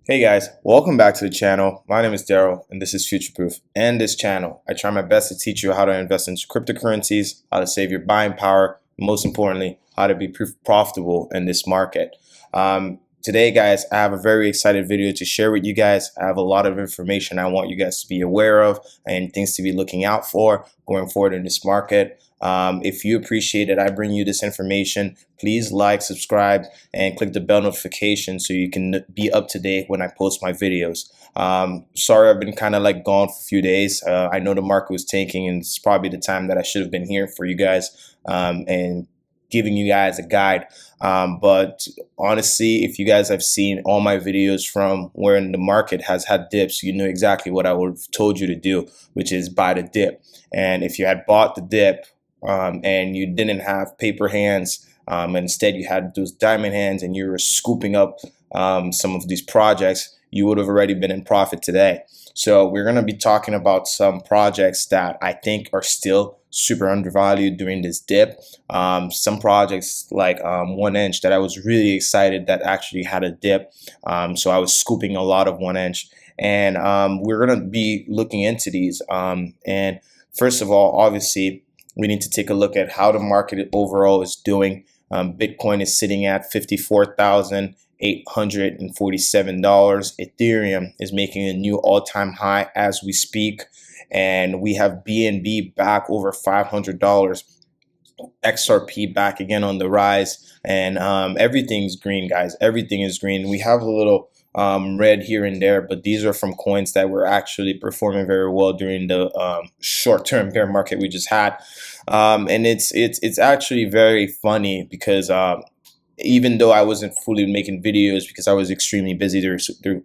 Hey guys, welcome back to the channel. My name is Daryl and this is Future Proof. And this channel, I try my best to teach you how to invest into cryptocurrencies, how to save your buying power, and most importantly, how to be profitable in this market. Today, guys, I have a very excited video to share with you guys. I have a lot of information I want you guys to be aware of and things to be looking out for going forward in this market. If you appreciate it, I bring you this information. Please like, subscribe, and click the bell notification so you can be up to date when I post my videos. Sorry, I've been kind of like gone for a few days. I know the market was tanking, and it's probably the time that I should have been here for you guys and giving you guys a guide. But honestly, if you guys have seen all my videos from where the market has had dips, you know exactly what I would have told you to do, which is buy the dip. And if you had bought the dip and you didn't have paper hands, and instead you had those diamond hands and you were scooping up some of these projects, you would have already been in profit today. So we're going to be talking about some projects that I think are still super undervalued during this dip. Some projects like 1inch that I was really excited that actually had a dip. So I was scooping a lot of 1inch, and we're going to be looking into these. And first of all, obviously, we need to take a look at how the market overall is doing. Bitcoin is sitting at $54,847. Ethereum is making a new all-time high as we speak. And we have BNB back over $500. XRP back again on the rise. And everything's green, guys. Everything is green. We have a little red here and there, but these are from coins that were actually performing very well during the short-term bear market we just had. And it's actually very funny because even though I wasn't fully making videos because I was extremely busy through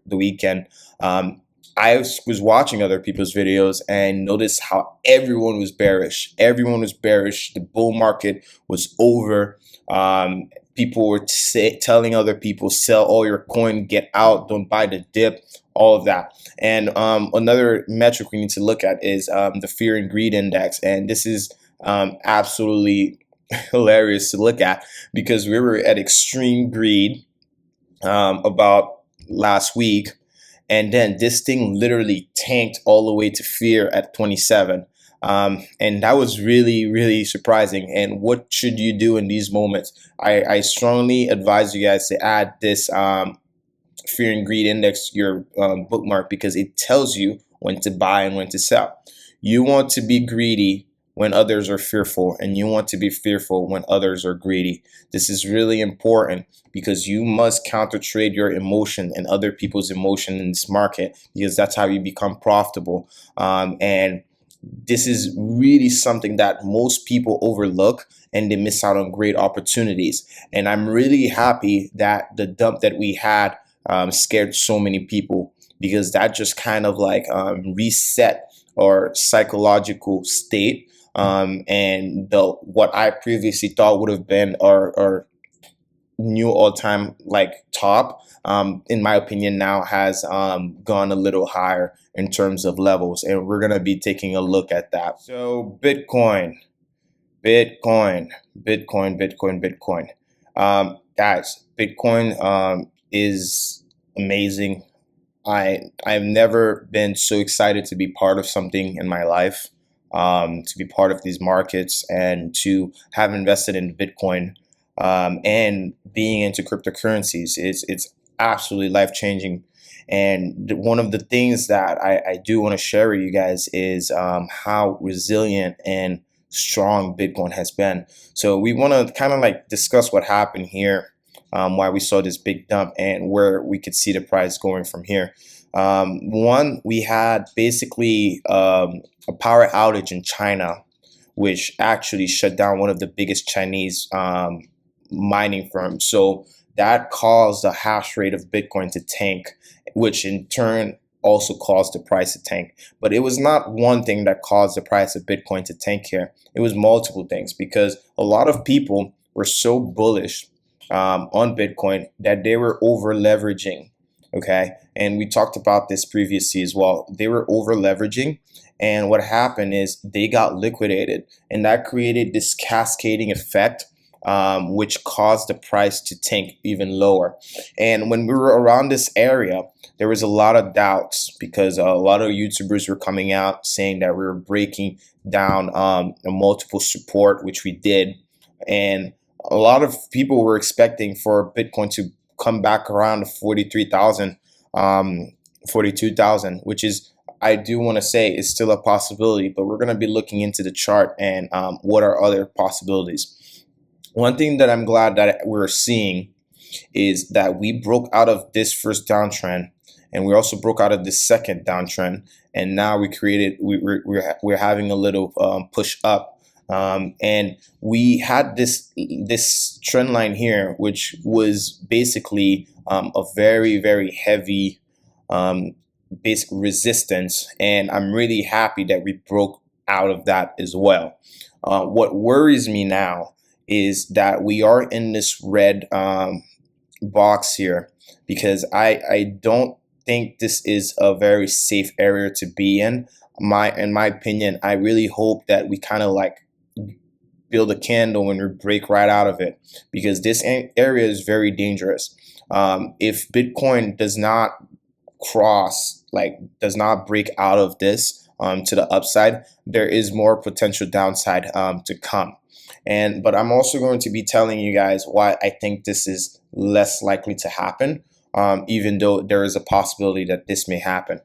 the weekend, I was watching other people's videos and noticed how everyone was bearish. Everyone was bearish. The bull market was over. People were telling other people, sell all your coin, get out, don't buy the dip, all of that. And another metric we need to look at is the fear and greed index. And this is absolutely hilarious to look at because we were at extreme greed about last week. And then this thing literally tanked all the way to fear at 27. And that was really, really surprising. And what should you do in these moments? I strongly advise you guys to add this fear and greed index to your bookmark because it tells you when to buy and when to sell. You want to be greedy when others are fearful, and you want to be fearful when others are greedy. This is really important because you must counter trade your emotion and other people's emotion in this market because that's how you become profitable. And this is really something that most people overlook and they miss out on great opportunities. And I'm really happy that the dump that we had scared so many people because that just kind of like reset our psychological state. And what I previously thought would have been our new all-time like top, in my opinion, now has gone a little higher in terms of levels, and we're gonna be taking a look at that. So Bitcoin, guys, Bitcoin is amazing. I've never been so excited to be part of something in my life. To be part of these markets and to have invested in Bitcoin and being into cryptocurrencies. It's absolutely life-changing. And one of the things that I do want to share with you guys is how resilient and strong Bitcoin has been. So we want to kind of like discuss what happened here, why we saw this big dump and where we could see the price going from here. One, we had basically a power outage in China, which actually shut down one of the biggest Chinese mining firms. So that caused the hash rate of Bitcoin to tank, which in turn also caused the price to tank. But it was not one thing that caused the price of Bitcoin to tank here. It was multiple things because a lot of people were so bullish on Bitcoin that they were over leveraging. Okay, and we talked about this previously as well. They were over leveraging, and what happened is they got liquidated, and that created this cascading effect which caused the price to tank even lower. And when we were around this area, there was a lot of doubts because a lot of YouTubers were coming out saying that we were breaking down a multiple support, which we did. And a lot of people were expecting for Bitcoin to come back around 43,000, 42,000, which is, I do want to say, is still a possibility, but we're going to be looking into the chart and what are other possibilities. One thing that I'm glad that we're seeing is that we broke out of this first downtrend, and we also broke out of this second downtrend, and now we're having a little push up. And we had this trend line here, which was basically a very heavy basic resistance, and I'm really happy that we broke out of that as well. What worries me now is that we are in this red box here, because I don't think this is a very safe area to be in. In my opinion, I really hope that we kind of like build a candle and we break right out of it, because this area is very dangerous. If Bitcoin does not does not break out of this to the upside, there is more potential downside to come. But I'm also going to be telling you guys why I think this is less likely to happen, even though there is a possibility that this may happen.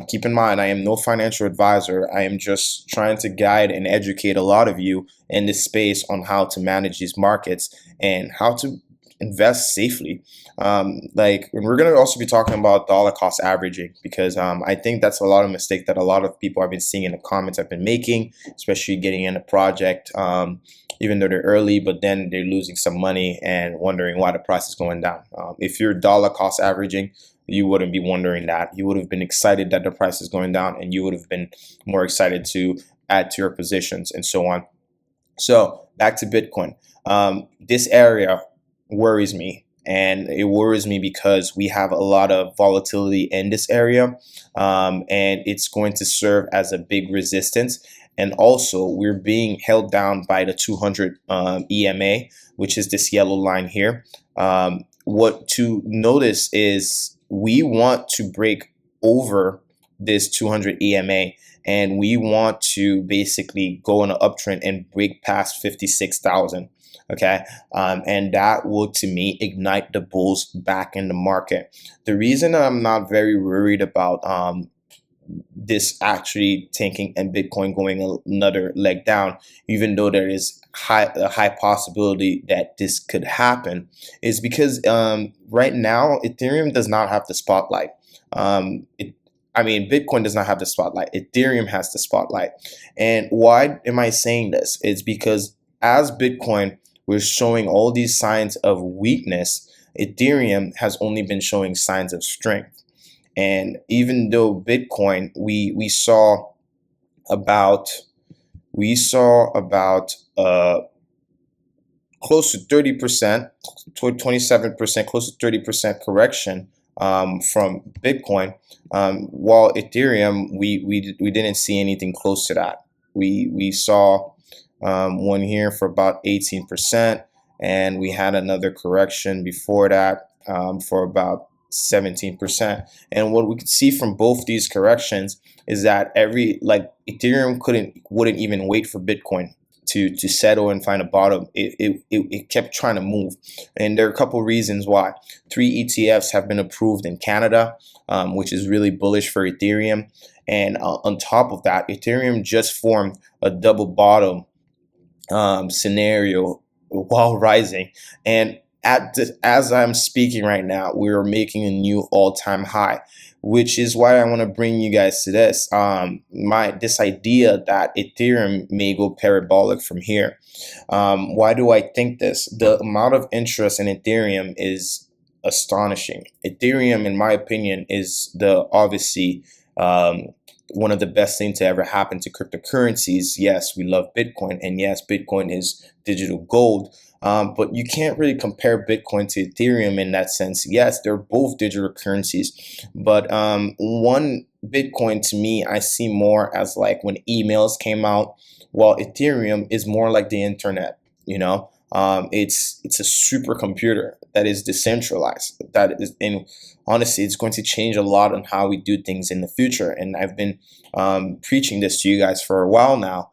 Keep in mind, I am no financial advisor. I am just trying to guide and educate a lot of you in this space on how to manage these markets and how to invest safely. And we're going to also be talking about dollar cost averaging, because I think that's a lot of mistake that a lot of people I've been seeing in the comments I've been making, especially getting in a project, even though they're early, but then they're losing some money and wondering why the price is going down. If you're dollar cost averaging, you wouldn't be wondering that. You would have been excited that the price is going down, and you would have been more excited to add to your positions and so on. So back to Bitcoin. This area worries me, and it worries me because we have a lot of volatility in this area, and it's going to serve as a big resistance. And also, we're being held down by the 200 EMA, which is this yellow line here. What to notice is we want to break over this 200 EMA, and we want to basically go on an uptrend and break past 56,000. Okay, and that will, to me, ignite the bulls back in the market. The reason I'm not very worried about this actually tanking and Bitcoin going another leg down, even though there is a high possibility that this could happen, is because right now Ethereum does not have the spotlight. Bitcoin does not have the spotlight. Ethereum has the spotlight. And why am I saying this? It's because as Bitcoin was showing all these signs of weakness, Ethereum has only been showing signs of strength. And even though Bitcoin, we saw about close to 30%, 27%, close to 30% correction from Bitcoin, while Ethereum, we didn't see anything close to that. We saw one here for about 18%, and we had another correction before that for about 17%. And what we could see from both these corrections is that Ethereum wouldn't even wait for Bitcoin to settle and find a bottom. It kept trying to move, and there are a couple reasons why. 3 ETFs have been approved in Canada, which is really bullish for Ethereum. And on top of that, Ethereum just formed a double bottom scenario while rising, and as I'm speaking right now, we are making a new all-time high, which is why I want to bring you guys to this this idea that Ethereum may go parabolic from here. Why do I think this? The amount of interest in Ethereum is astonishing. Ethereum, in my opinion, is obviously one of the best things to ever happen to cryptocurrencies. Yes, we love Bitcoin, and yes, Bitcoin is digital gold. But you can't really compare Bitcoin to Ethereum in that sense. Yes, they're both digital currencies, but one Bitcoin, to me, I see more as like when emails came out, while Ethereum is more like the internet. It's a supercomputer that is decentralized. That is, and honestly, it's going to change a lot on how we do things in the future. And I've been preaching this to you guys for a while now,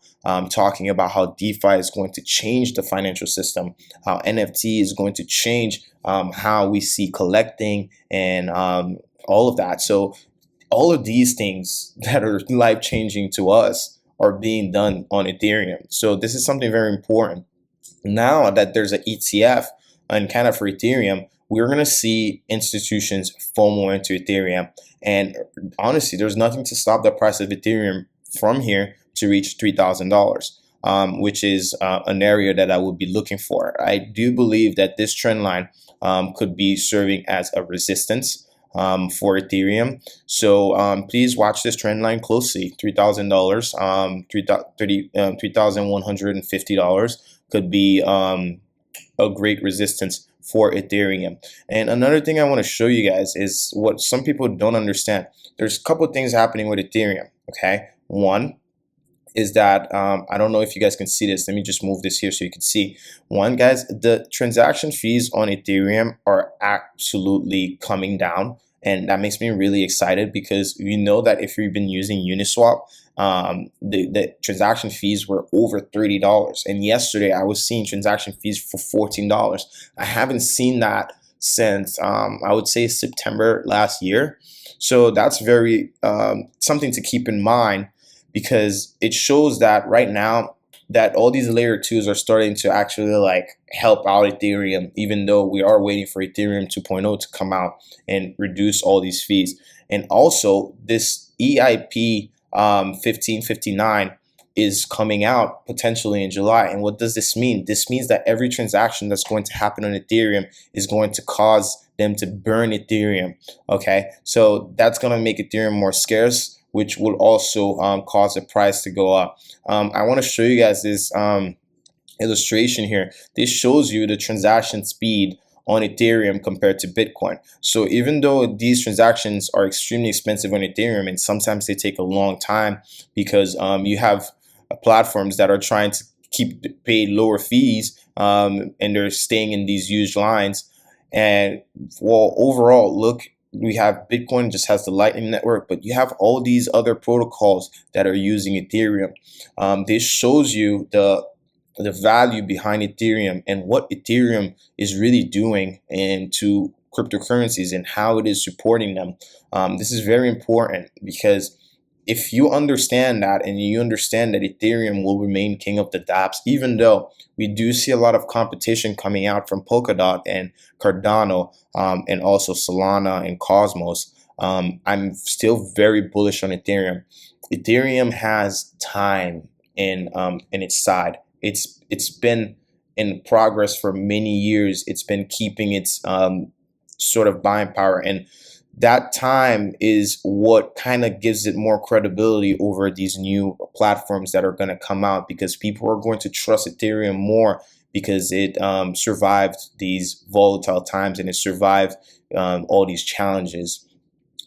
talking about how DeFi is going to change the financial system, how NFT is going to change how we see collecting and all of that. So all of these things that are life changing to us are being done on Ethereum. So this is something very important. Now that there's an ETF and kind of for Ethereum, we're going to see institutions FOMO into Ethereum. And honestly, there's nothing to stop the price of Ethereum from here to reach $3,000. Which is an area that I would be looking for. I do believe that this trend line could be serving as a resistance for Ethereum. So please watch this trend line closely. $3,000, $3,150 could be a great resistance for Ethereum. And another thing I want to show you guys is what some people don't understand. There's a couple of things happening with Ethereum. Okay, one is that I don't know if you guys can see this. Let me just move this here so you can see. One, guys, the transaction fees on Ethereum are absolutely coming down, and that makes me really excited because we know that if you've been using Uniswap, the transaction fees were over $30, and yesterday I was seeing transaction fees for $14. I haven't seen that since I would say September last year. So that's very something to keep in mind, because it shows that right now that all these layer 2s are starting to actually like help out Ethereum, even though we are waiting for Ethereum 2.0 to come out and reduce all these fees. And also this EIP 1559 is coming out potentially in July. And what does this mean? This means that every transaction that's going to happen on Ethereum is going to cause them to burn Ethereum. Okay, so that's going to make Ethereum more scarce, which will also cause the price to go up. I want to show you guys this illustration here. This shows you the transaction speed on Ethereum compared to Bitcoin. So even though these transactions are extremely expensive on Ethereum, and sometimes they take a long time because you have platforms that are trying to pay lower fees, and they're staying in these huge lines. And well, overall, look, we have Bitcoin just has the Lightning Network, but you have all these other protocols that are using Ethereum. This shows you the value behind Ethereum and what Ethereum is really doing into cryptocurrencies and how it is supporting them. This is very important because if you understand that, and you understand that Ethereum will remain king of the dApps, even though we do see a lot of competition coming out from Polkadot and Cardano, and also Solana and Cosmos, I'm still very bullish on Ethereum. Ethereum has time in its side. It's been in progress for many years. It's been keeping its sort of buying power, and that time is what kind of gives it more credibility over these new platforms that are going to come out, because people are going to trust Ethereum more because it survived these volatile times and it survived all these challenges.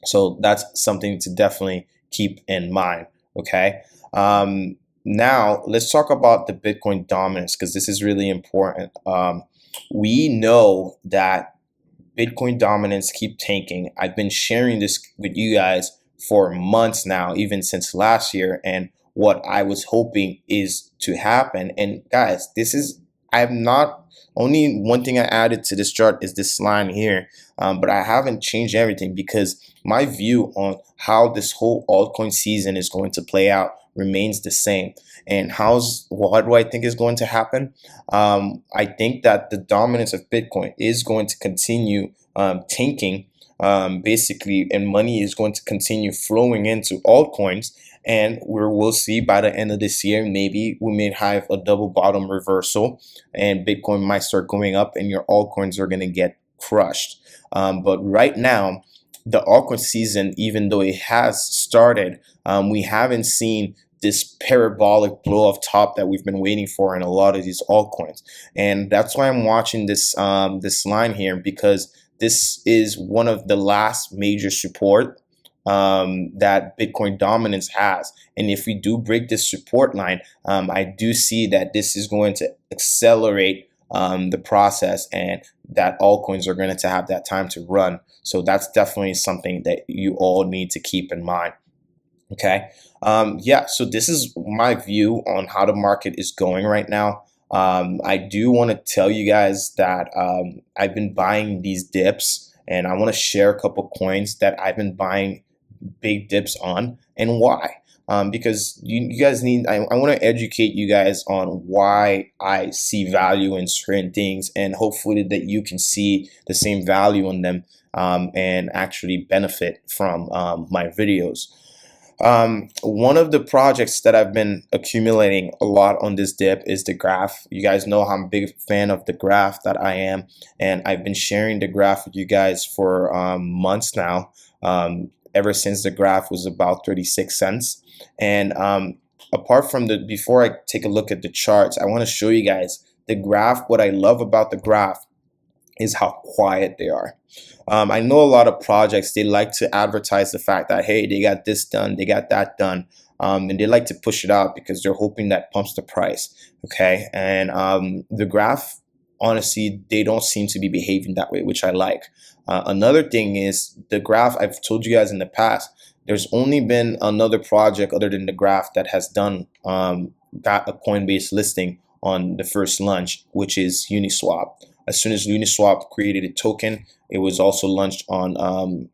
So that's something to definitely keep in mind. Okay. Now let's talk about the Bitcoin dominance, because this is really important. We know that Bitcoin dominance keep tanking. I've been sharing this with you guys for months now, even since last year, and what I was hoping is to happen. And guys, I'm not, only one thing I added to this chart is this line here, but I haven't changed everything, because my view on how this whole altcoin season is going to play out remains the same. And what do I think is going to happen? I think that the dominance of Bitcoin is going to continue tanking, basically, and money is going to continue flowing into altcoins. And we'll see by the end of this year, maybe we may have a double bottom reversal and Bitcoin might start going up and your altcoins are going to get crushed. But right now, the altcoin season, even though it has started, we haven't seen this parabolic blow off top that we've been waiting for in a lot of these altcoins. And that's why I'm watching this this line here, because this is one of the last major support that Bitcoin dominance has. And if we do break this support line, I do see that this is going to accelerate the process, and that altcoins are going to have that time to run. So that's definitely something that you all need to keep in mind. Okay. Yeah, so this is my view on how the market is going right now. I do want to tell you guys that I've been buying these dips, and I want to share a couple coins that I've been buying big dips on and why. Because you guys need, I want to educate you guys on why I see value in certain things, and hopefully that you can see the same value in them and actually benefit from my videos. One of the projects that I've been accumulating a lot on this dip is the graph. You guys know I'm a big fan of the graph that I am, and I've been sharing the graph with you guys for months now, ever since the graph was about 36 cents. And apart from before I take a look at the charts, I want to show you guys the graph. What I love about the graph is how quiet they are. I know a lot of projects, they like to advertise the fact that, hey, they got this done, they got that done, and they like to push it out because they're hoping that pumps the price. Okay, and the graph, honestly, they don't seem to be behaving that way, which I like. Another thing is the graph. I've told you guys in the past, there's only been another project other than the graph that has done got a Coinbase listing on the first launch, which is Uniswap. As soon as Uniswap created a token, it was also launched on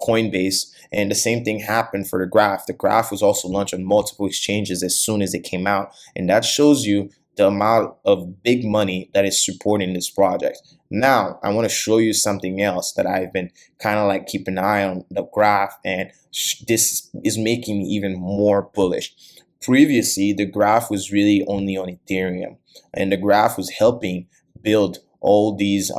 Coinbase, and the same thing happened for the graph. The graph was also launched on multiple exchanges as soon as it came out, and that shows you the amount of big money that is supporting this project. Now, I want to show you something else that I've been kind of like keeping an eye on the graph, and this is making me even more bullish. Previously, the graph was really only on Ethereum, and the graph was helping build all these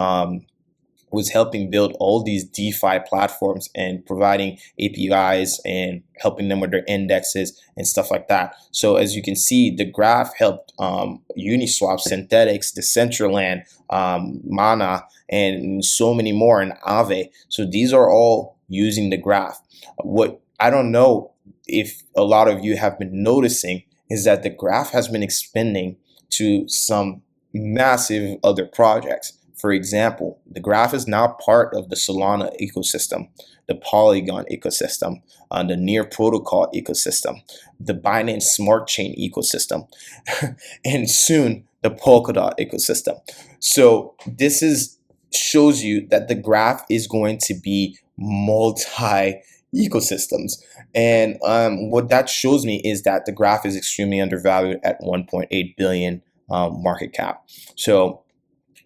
DeFi platforms and providing APIs and helping them with their indexes and stuff like that. So as you can see, the graph helped Uniswap, Synthetics, Decentraland, Mana, and so many more, and Aave. So these are all using the graph. What I don't know if a lot of you have been noticing is that the graph has been expanding to some massive other projects. For example, the graph is now part of the Solana ecosystem, the Polygon ecosystem, the Near Protocol ecosystem, the Binance Smart Chain ecosystem, and soon the Polkadot ecosystem. So this shows you that the graph is going to be multi ecosystems. And what that shows me is that the graph is extremely undervalued at 1.8 billion market cap. So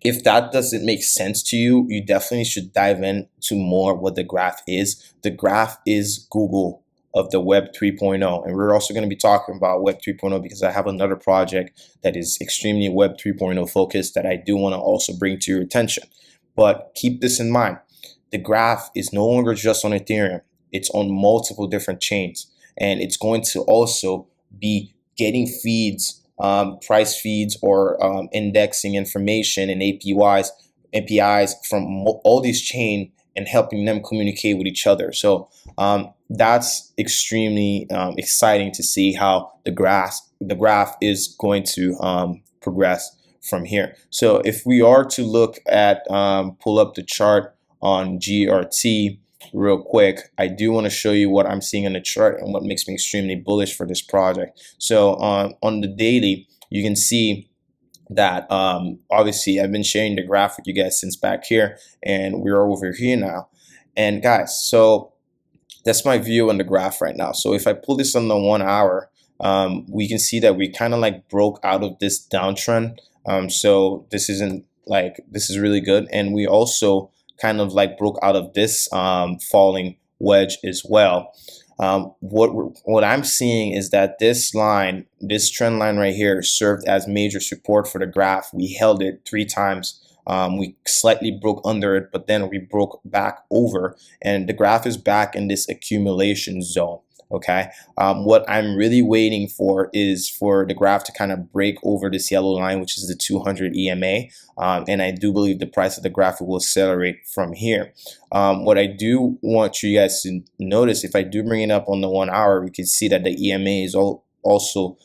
if that doesn't make sense to you, you definitely should dive into more what the graph is. The graph is Google of the Web 3.0. And we're also going to be talking about Web 3.0 because I have another project that is extremely Web 3.0 focused that I do want to also bring to your attention. But keep this in mind. The graph is no longer just on Ethereum. It's on multiple different chains. And it's going to also be getting feeds, price feeds, or indexing information and APIs from all these chains and helping them communicate with each other. So that's extremely exciting to see how the graph is going to progress from here. So if we are to look at pull up the chart on GRT real quick, I do want to show you what I'm seeing on the chart and what makes me extremely bullish for this project. So on the daily, you can see that obviously I've been sharing the graph with you guys since back here, and we're over here now. And guys, so that's my view on the graph right now. So if I pull this on the 1 hour, we can see that we kind of like broke out of this downtrend. So this is really good, and we also kind of like broke out of this falling wedge as well. What I'm seeing is that this trend line right here served as major support for the graph. We held it 3 times. We slightly broke under it, but then we broke back over, and the graph is back in this accumulation zone. Okay, what I'm really waiting for is for the graph to kind of break over this yellow line, which is the 200 EMA, and I do believe the price of the graph will accelerate from here. What I do want you guys to notice, if I do bring it up on the 1 hour, we can see that the EMA is also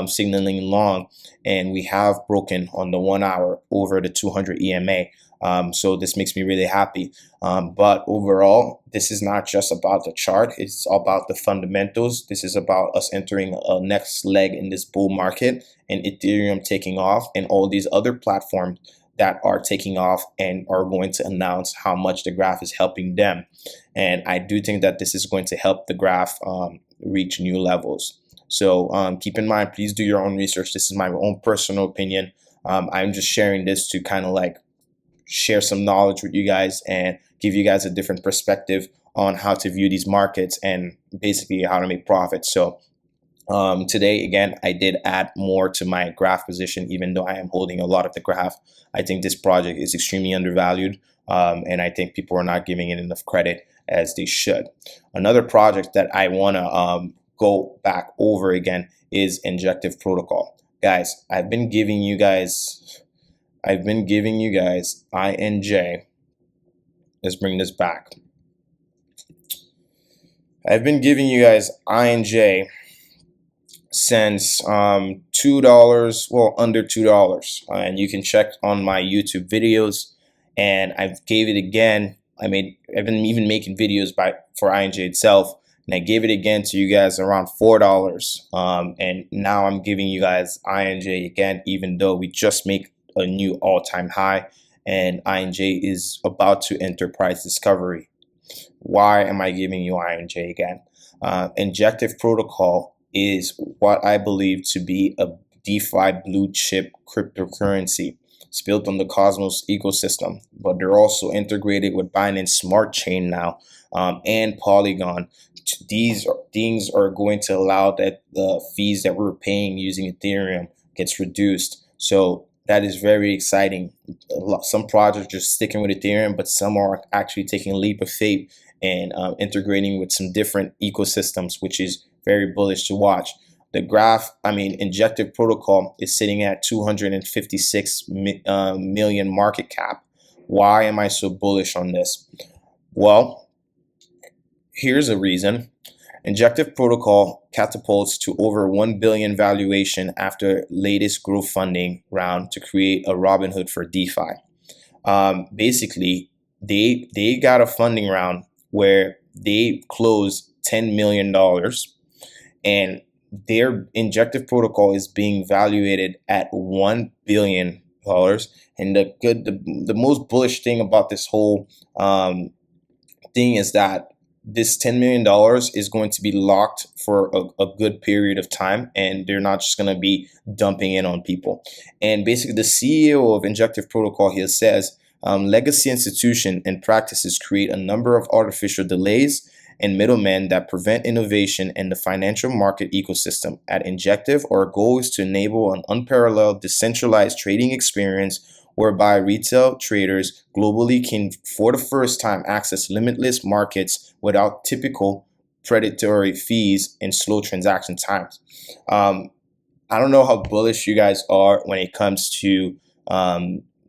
signaling long, and we have broken on the 1 hour over the 200 EMA. So this makes me really happy. But overall, this is not just about the chart. It's about the fundamentals. This is about us entering a next leg in this bull market, and Ethereum taking off, and all these other platforms that are taking off and are going to announce how much the graph is helping them. And I do think that this is going to help the graph reach new levels. So keep in mind, please do your own research. This is my own personal opinion. I'm just sharing this to kind of like share some knowledge with you guys and give you guys a different perspective on how to view these markets and basically how to make profits. So today, again, I did add more to my graph position, even though I am holding a lot of the graph. I think this project is extremely undervalued, and I think people are not giving it enough credit as they should. Another project that I want to go back over again is Injective Protocol. Guys, I've been giving you guys INJ. Let's bring this back. I've been giving you guys INJ since $2, well, under $2, and you can check on my YouTube videos, and I've gave it again. I've been even making videos for INJ itself, and I gave it again to you guys around $4, and now I'm giving you guys INJ again, even though we just make a new all-time high and INJ is about to enter price discovery. Why am I giving you INJ again? Injective Protocol is what I believe to be a DeFi blue chip cryptocurrency. It's built on the Cosmos ecosystem, but they're also integrated with Binance Smart Chain now, and Polygon. These things are going to allow that the fees that we're paying using Ethereum gets reduced. So that is very exciting. Some projects are sticking with Ethereum, but some are actually taking a leap of faith and integrating with some different ecosystems, which is very bullish to watch. The graph, Injective Protocol is sitting at 256 million market cap. Why am I so bullish on this? Well, here's a reason. Injective Protocol catapults to over 1 billion valuation after latest growth funding round to create a Robinhood for DeFi. Basically, they got a funding round where they closed $10 million, and their Injective Protocol is being valuated at $1 billion. And the most bullish thing about this whole thing is that this $10 million is going to be locked for a good period of time, and they're not just going to be dumping in on people. And basically, the CEO of Injective Protocol here says, legacy institution and practices create a number of artificial delays and middlemen that prevent innovation in the financial market ecosystem. At Injective, our goal is to enable an unparalleled decentralized trading experience whereby retail traders globally can, for the first time, access limitless markets without typical predatory fees and slow transaction times. I don't know how bullish you guys are when it comes to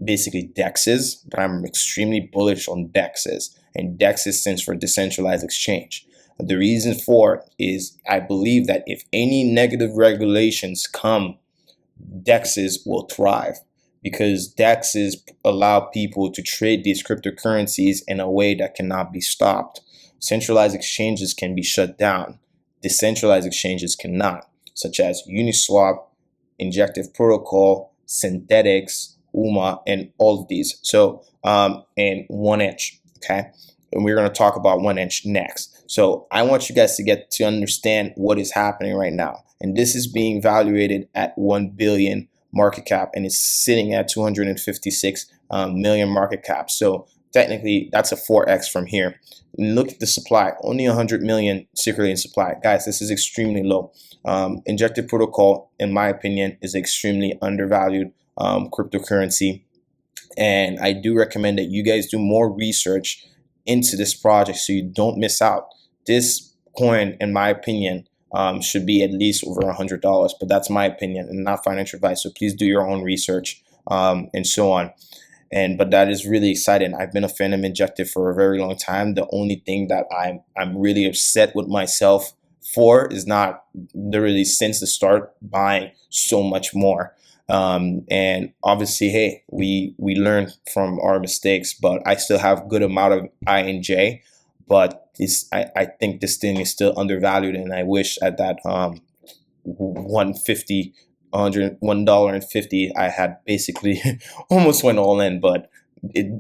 basically DEXs, but I'm extremely bullish on DEXs. And DEXs stands for decentralized exchange. The reason for it is I believe that if any negative regulations come, DEXs will thrive, because DEXs allow people to trade these cryptocurrencies in a way that cannot be stopped. Centralized exchanges can be shut down. Decentralized exchanges cannot, such as Uniswap, Injective Protocol, Synthetics, UMA, and all of these. So, and 1inch, okay? And we're going to talk about 1inch next. So I want you guys to get to understand what is happening right now. And this is being valuated at 1 billion market cap, and it's sitting at 256 million market cap. So technically, that's a 4x from here. And look at the supply, only 100 million circulating supply. Guys, this is extremely low. Injective Protocol, in my opinion, is extremely undervalued cryptocurrency. And I do recommend that you guys do more research into this project so you don't miss out. This coin, in my opinion, should be at least over $100, but that's my opinion and not financial advice. So please do your own research and so on. But that is really exciting. I've been a fan of Injective for a very long time. The only thing that I'm really upset with myself 4 is not literally since the start buying so much more. And obviously, hey, we learn from our mistakes, but I still have good amount of INJ, but I think this thing is still undervalued, and I wish at that 150 $1.50 I had basically almost went all in. But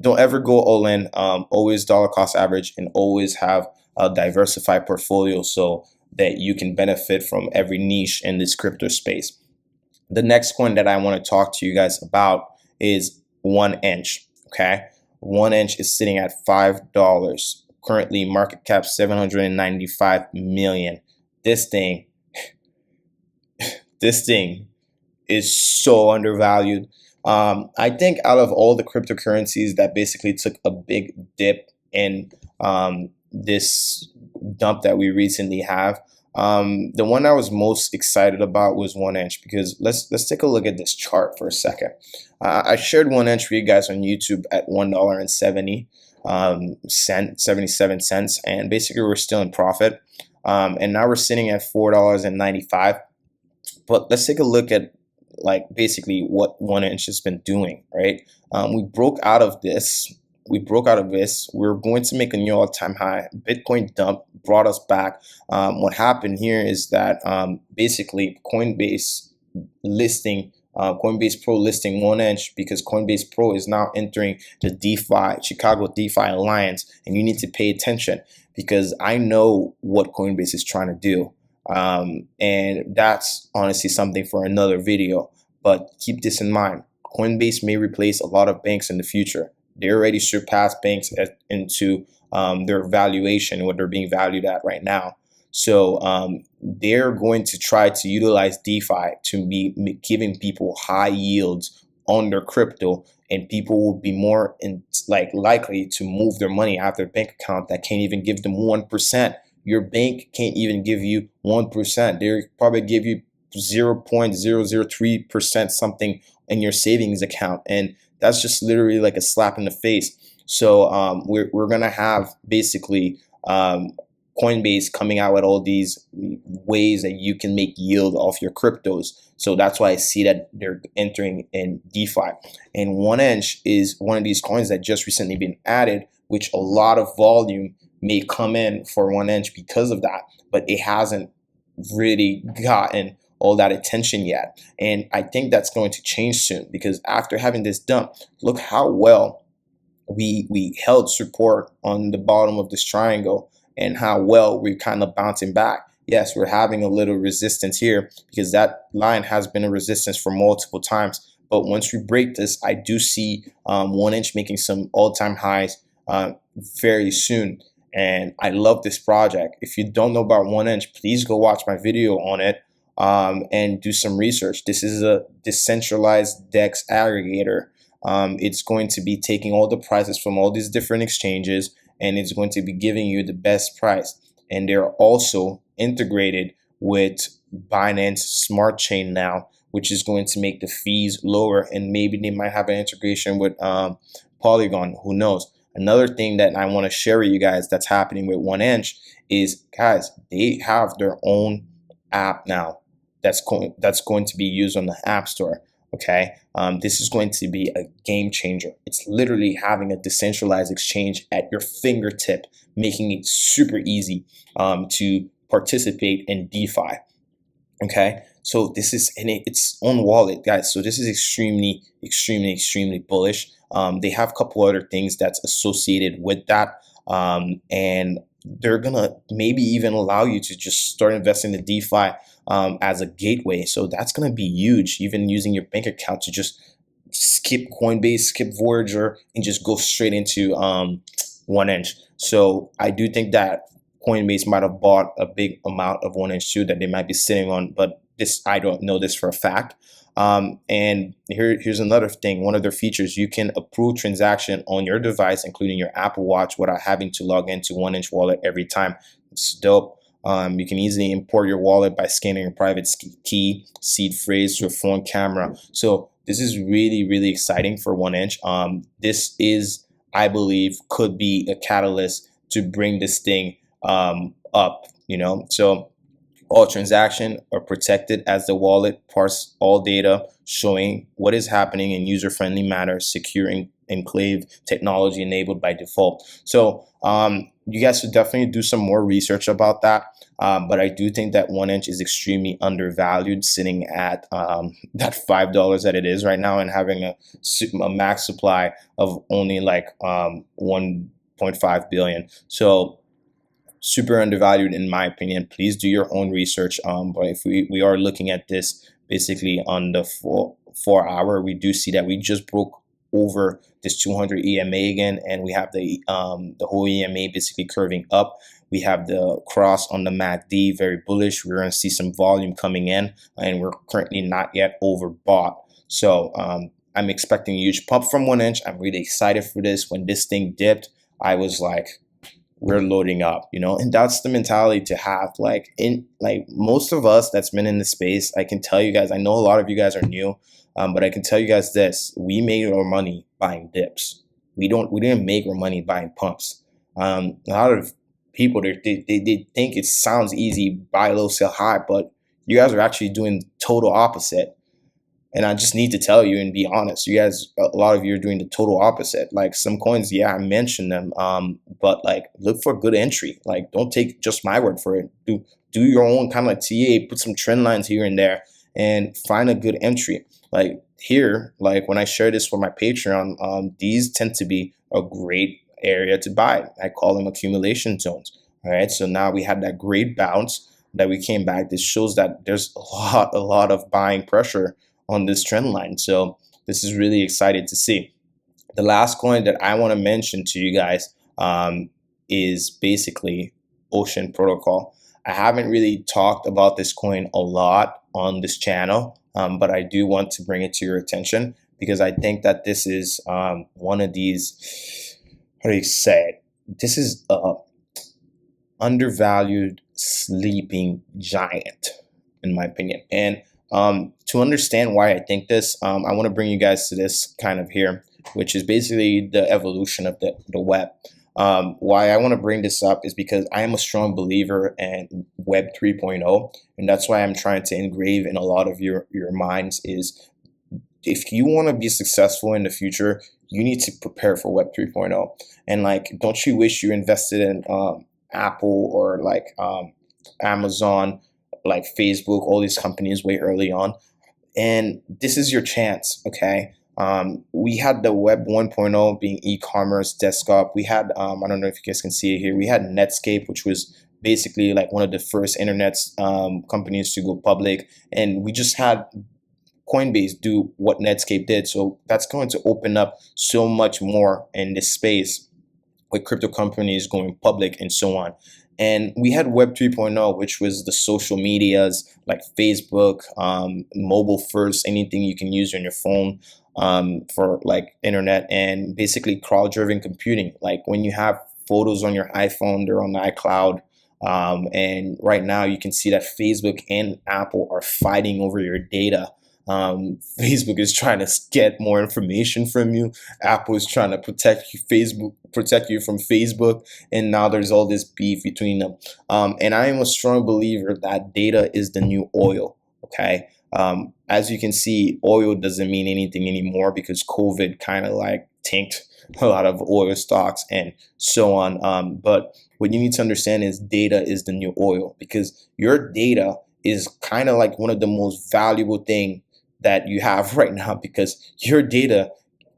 don't ever go all in. Always dollar cost average, and always have a diversified portfolio so that you can benefit from every niche in this crypto space. The next coin that I want to talk to you guys about is 1inch. Okay, 1inch is sitting at $5. Currently, market cap 795 million. This thing is so undervalued. I think out of all the cryptocurrencies that basically took a big dip in this dump that we recently have, the one I was most excited about was 1inch, because let's take a look at this chart for a second. I shared 1inch for you guys on YouTube at $1.70 77 cents, and basically we're still in profit. And now we're sitting at $4.95. But let's take a look at like basically what 1inch has been doing, right? We broke out of this. We're going to make a new all-time high. Bitcoin dump brought us back. What happened here is that basically Coinbase Pro listing 1inch, because Coinbase Pro is now entering the DeFi, Chicago DeFi Alliance, and you need to pay attention, because I know what Coinbase is trying to do. And that's honestly something for another video, but keep this in mind. Coinbase may replace a lot of banks in the future. They already surpassed banks into their valuation, what they're being valued at right now. So they're going to try to utilize DeFi to be giving people high yields on their crypto, and people will be more likely to move their money out of their bank account that can't even give them 1%. Your bank can't even give you 1%. They probably give you 0.003% something in your savings account, and that's just literally like a slap in the face. So we're gonna have basically Coinbase coming out with all these ways that you can make yield off your cryptos. So that's why I see that they're entering in DeFi. And 1inch is one of these coins that just recently been added, which a lot of volume may come in for 1inch because of that, but it hasn't really gotten all that attention yet. And I think that's going to change soon, because after having this dump, look how well we held support on the bottom of this triangle, and how well we're kind of bouncing back. Yes, we're having a little resistance here, because that line has been a resistance for multiple times. But once we break this, I do see 1inch making some all-time highs very soon. And I love this project. If you don't know about 1inch, please go watch my video on it and do some research. This is a decentralized DEX aggregator. It's going to be taking all the prices from all these different exchanges, and it's going to be giving you the best price. And they're also integrated with Binance Smart Chain now, which is going to make the fees lower, and maybe they might have an integration with Polygon, who knows. Another thing that I want to share with you guys that's happening with 1inch is, guys, they have their own app now that's going to be used on the App Store. Okay, this is going to be a game changer. It's literally having a decentralized exchange at your fingertip, making it super easy to participate in DeFi. Okay, so this is in its own wallet, guys. So this is extremely bullish. They have a couple other things that's associated with that, and they're gonna maybe even allow you to just start investing in DeFi as a gateway. So that's gonna be huge. Even using your bank account to just skip Coinbase, skip Voyager, and just go straight into 1inch. So I do think that Coinbase might have bought a big amount of 1inch too that they might be sitting on, but this, I don't know this for a fact. And here's another thing. One of their features, you can approve transaction on your device, including your Apple Watch, without having to log into 1inch wallet every time. It's dope. You can easily import your wallet by scanning a private key, seed phrase to a phone camera. So this is really exciting for 1inch. This is, I believe, could be a catalyst to bring this thing up, you know. So All transactions are protected as the wallet parses all data, showing what is happening in user-friendly manner, secure enclave technology enabled by default. So you guys should definitely do some more research about that. But I do think that 1inch is extremely undervalued, sitting at that $5 that it is right now, and having a max supply of only like 1.5 billion. So super undervalued in my opinion. Please do your own research. But if we are looking at this basically on the 4 hour, we do see that we just broke over this 200 EMA again, and we have the whole EMA basically curving up. We have the cross on the MACD, very bullish. We're going to see some volume coming in, and we're currently not yet overbought. So I'm expecting a huge pump from 1inch. I'm really excited for this. When this thing dipped, I was like, we're loading up, you know, and that's the mentality to have. Like most of us that's been in the space, I can tell you guys, I know a lot of you guys are new, but I can tell you guys this: we made our money buying dips. We didn't make our money buying pumps. A lot of people, they think it sounds easy, buy low, sell high, but you guys are actually doing total opposite. And I just need to tell you and be honest, you guys, a lot of you are doing the total opposite. Like some coins, yeah, I mentioned them, but like look for good entry. Like don't take just my word for it. Do your own kind of like TA, put some trend lines here and there, and find a good entry. Like here, like when I share this for my Patreon, these tend to be a great area to buy. I call them accumulation zones. All right, so now we had that great bounce that we came back. This shows that there's a lot of buying pressure on this trend line. So this is really excited to see. The last coin that I want to mention to you guys is basically Ocean Protocol. I haven't really talked about this coin a lot on this channel, but I do want to bring it to your attention because I think that this is one of these, how do you say it? This is a undervalued sleeping giant, in my opinion. And to understand why I think this, I want to bring you guys to this kind of here, which is basically the evolution of the web. Why I want to bring this up is because I am a strong believer in Web 3.0, and that's why I'm trying to engrave in a lot of your minds is if you want to be successful in the future, you need to prepare for Web 3.0. And like, don't you wish you invested in Apple or like Amazon, like Facebook, all these companies way early on? And this is your chance, okay? We had the Web 1.0 being e-commerce, desktop. We had, I don't know if you guys can see it here, we had Netscape, which was basically like one of the first internet companies to go public. And we just had Coinbase do what Netscape did. So that's going to open up so much more in this space with crypto companies going public and so on. And we had Web 3.0, which was the social medias like Facebook, mobile first, anything you can use on your phone for like internet, and basically cloud-driven computing. Like when you have photos on your iPhone, they're on the iCloud. And right now you can see that Facebook and Apple are fighting over your data. Facebook is trying to get more information from you. Apple is trying to protect you from Facebook, and now there's all this beef between them. And I am a strong believer that data is the new oil. Okay, as you can see, oil doesn't mean anything anymore because COVID kind of like tanked a lot of oil stocks and so on. But what you need to understand is data is the new oil, because your data is kind of like one of the most valuable things that you have right now, because your data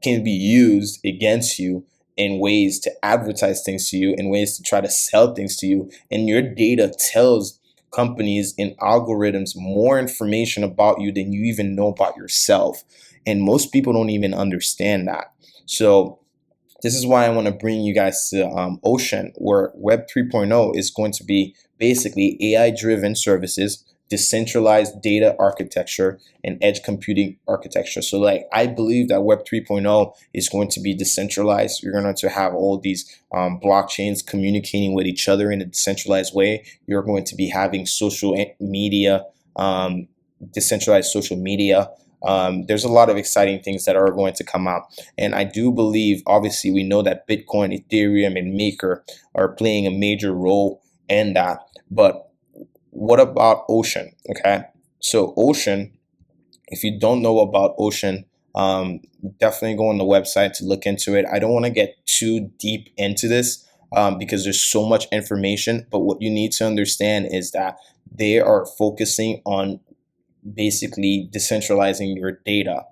can be used against you in ways to advertise things to you, in ways to try to sell things to you. And your data tells companies and algorithms more information about you than you even know about yourself. And most people don't even understand that. So this is why I want to bring you guys to Ocean, where Web 3.0 is going to be basically AI-driven services, decentralized data architecture, and edge computing architecture. So like, I believe that Web 3.0 is going to be decentralized. You're going to have all these blockchains communicating with each other in a decentralized way. You're going to be having social media, decentralized social media. There's a lot of exciting things that are going to come out. And I do believe, obviously, we know that Bitcoin, Ethereum, and Maker are playing a major role in that. But what about Ocean? Okay, so Ocean, if you don't know about Ocean, definitely go on the website to look into it. I don't want to get too deep into this because there's so much information, but what you need to understand is that they are focusing on basically decentralizing your data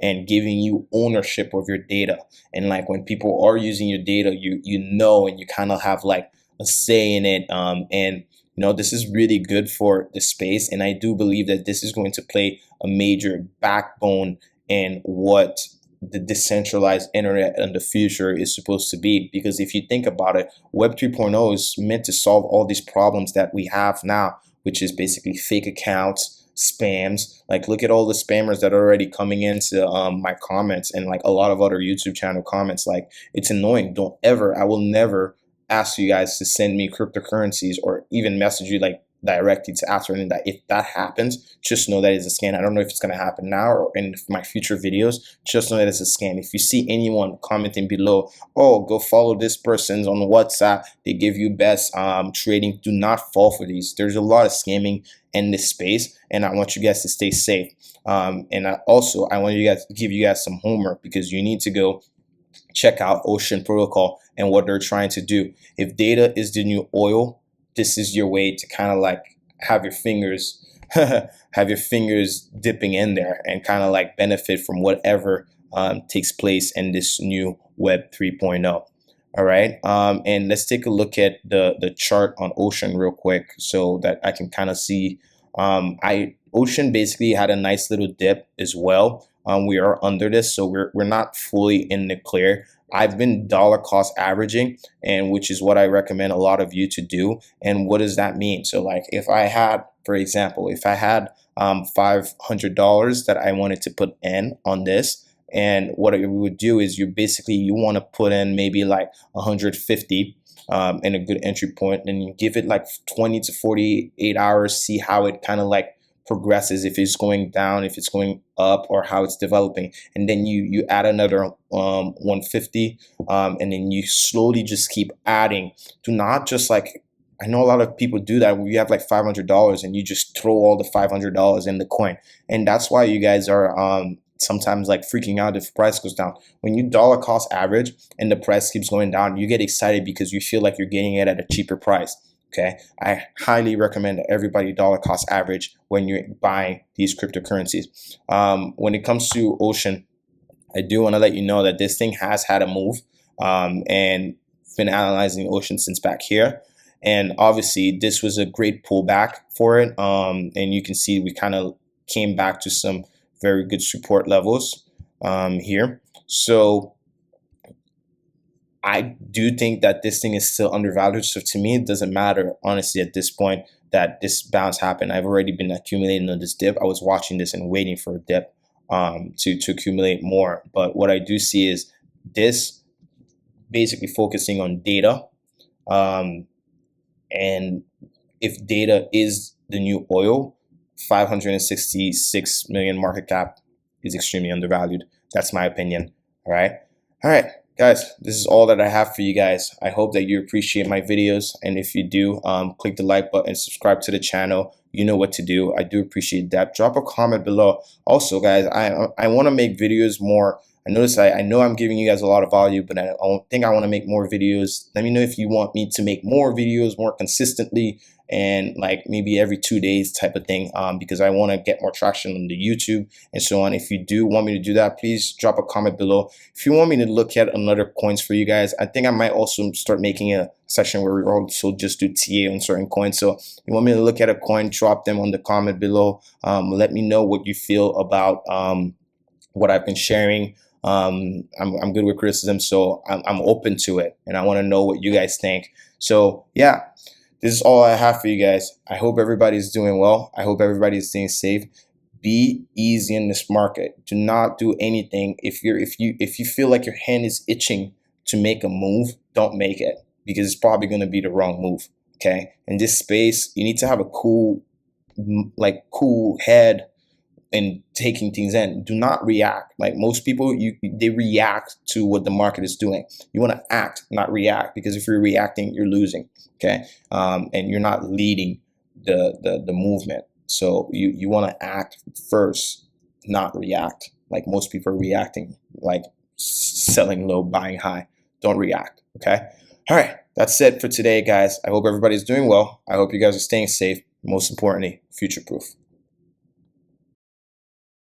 and giving you ownership of your data. And like when people are using your data, you know, and you kind of have like a say in it. And you know, this is really good for the space, and I do believe that this is going to play a major backbone in what the decentralized internet in the future is supposed to be. Because if you think about it, Web 3.0 is meant to solve all these problems that we have now, which is basically fake accounts, spams. Like, look at all the spammers that are already coming into my comments, and like a lot of other YouTube channel comments. Like, it's annoying. Don't ever, I will never ask you guys to send me cryptocurrencies or even message you like directly to ask for that. If that happens, just know that it's a scam. I don't know if it's going to happen now or in my future videos. Just know that it's a scam. If you see anyone commenting below, oh, go follow this person's on WhatsApp, they give you best trading, do not fall for these. There's a lot of scamming in this space, and I want you guys to stay safe. And I want you guys to give you guys some homework, because you need to go check out Ocean Protocol and what they're trying to do. If data is the new oil, this is your way to kind of like have your fingers have your fingers dipping in there and kind of like benefit from whatever takes place in this new Web 3.0. All right, and let's take a look at the chart on Ocean real quick so that I can kind of see. Ocean basically had a nice little dip as well. We are under this, so we're not fully in the clear. I've been dollar cost averaging, and which is what I recommend a lot of you to do. And what does that mean? So like if I had, for example, if I had $500 that I wanted to put in on this, and what we would do is you want to put in maybe like 150 in a good entry point, and you give it like 20 to 48 hours, see how it kind of like progresses, if it's going down, if it's going up, or how it's developing. And then you add another 150, and then you slowly just keep adding. Do not just like, I know a lot of people do that where you have like $500 and you just throw all the $500 in the coin, and that's why you guys are sometimes like freaking out if the price goes down. When you dollar cost average and the price keeps going down, you get excited because you feel like you're getting it at a cheaper price. Okay, I highly recommend that everybody dollar cost average when you're buying these cryptocurrencies. When it comes to Ocean, I do want to let you know that this thing has had a move, and been analyzing Ocean since back here. And obviously, this was a great pullback for it. And you can see we kind of came back to some very good support levels here. So I do think that this thing is still undervalued. So to me, it doesn't matter, honestly, at this point that this bounce happened. I've already been accumulating on this dip. I was watching this and waiting for a dip to accumulate more. But what I do see is this basically focusing on data. And if data is the new oil, 566 million market cap is extremely undervalued. That's my opinion. All right. All right. Guys, this is all that I have for you guys. I hope that you appreciate my videos, and if you do, click the like button, subscribe to the channel. You know what to do. I do appreciate that. Drop a comment below. Also, guys, I want to make videos more. I notice I know I'm giving you guys a lot of value, but I think I want to make more videos. Let me know if you want me to make more videos more consistently, and like maybe every 2 days type of thing, because I want to get more traction on the YouTube and so on. If you do want me to do that, please drop a comment below. If you want me to look at another coins for you guys, I think I might also start making a session where we also just do TA on certain coins. So if you want me to look at a coin, drop them on the comment below. Let me know what you feel about what I've been sharing. I'm good with criticism, so I'm open to it, and I want to know what you guys think. So yeah, this is all I have for you guys. I hope everybody's doing well. I hope everybody's staying safe. Be easy in this market. Do not do anything. If you feel like your hand is itching to make a move, don't make it, because it's probably going to be the wrong move. Okay, in this space, you need to have a cool head and taking things in. Do not react. Like most people, they react to what the market is doing. You want to act, not react, because if you're reacting, you're losing. Okay, and you're not leading the movement. So you want to act first, not react. Like most people are reacting, like selling low, buying high. Don't react. Okay. All right. That's it for today, guys. I hope everybody's doing well. I hope you guys are staying safe. Most importantly, future proof.